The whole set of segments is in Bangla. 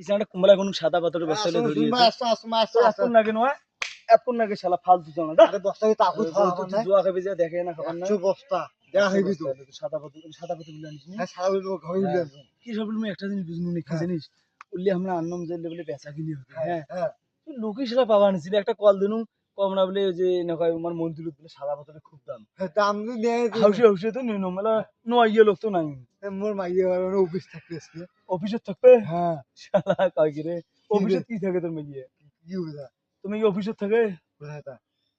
ইসানটা কুমলা কোন সাদা পাথরের বস্তা হলে ধরিয়ে এখন না কেন এখন না কে শালা ফালতু জানা দা আরে বস্তাকে তাকু ধরা তুই জুয়া খাবি যা দেখে না খাবার না বস্তা দেখা হইবি তো সাদা পাথর গুলো আনিস নি হ্যাঁ সারা ঘরে উঠে কি সব আমি একটা জিনিস বুঝনু নি কি জানিস উল্লি আমরা আন্নম যে লেভেলে বেচা কিনি হতো হ্যাঁ হ্যাঁ তুই লোকে সেটা পাবা নিছিল একটা কল দিনু কম না বলে ওই যে না কয় আমার মন্দির বলে সাদা পাথরের খুব দাম দাম নেই হাউসে হাউসে তো নিনো মেলা নয় লোক তো নাই মোর মাইয়ে অফিস থাকতে অফিসে থাকবে হ্যাঁ শালা কয় কি রে অফিসে কি থাকে তোর মেয়ে কি বুঝা তুমি কি অফিসে থাকে কোথায় তা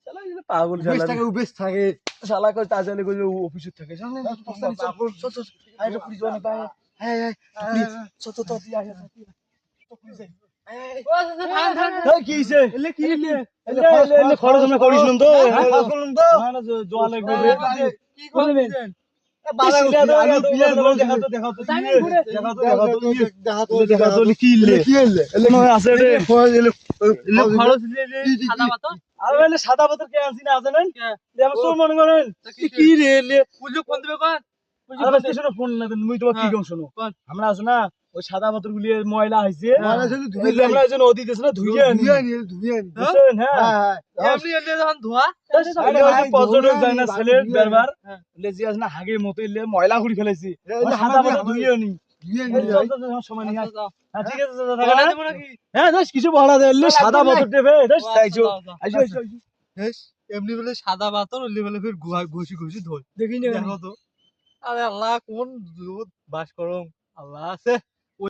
শালা এই যে পাগল অফিস শালা থাকে অফিস থাকে শালা কয় তাজালে কই অফিসে থাকে শালা বাবুর ছোট আই তো পুলিশ বানা পায় হ্যাঁ হ্যাঁ ছোট তো দিয়া তো পুলিশ কি হইছে এলে কি এলে খরচ আমরা করিছিলাম তো করলাম তো না জোয়া লাগবে কি করলেন সাদা পাথর কে আনছি না জানেন মনে করেন কি রে ফোন না তুমি তোমার কি কম শোনো আমরা আছো না ওই সাদা পাথর গুলি ময়লা হয়েছে আমরা নদী দিয়েছে না ধুইয়ে বুঝছেন হ্যাঁ পর্যটক যায় না ছেলে বেরবার লেজি আছে না হাগের মতো এলে ময়লা ঘুরি ফেলেছি সাদা পাথর ধুইয়ে নি সময় নিয়ে হ্যাঁ ঠিক আছে হ্যাঁ কিছু বলা যায় সাদা পাথর দেবে এমনি বলে সাদা পাথর ওলি বলে ফির ঘষি ঘষি ধোয় দেখি দেখো তো আরে আল্লাহ কোন বাস করম আল্লাহ আছে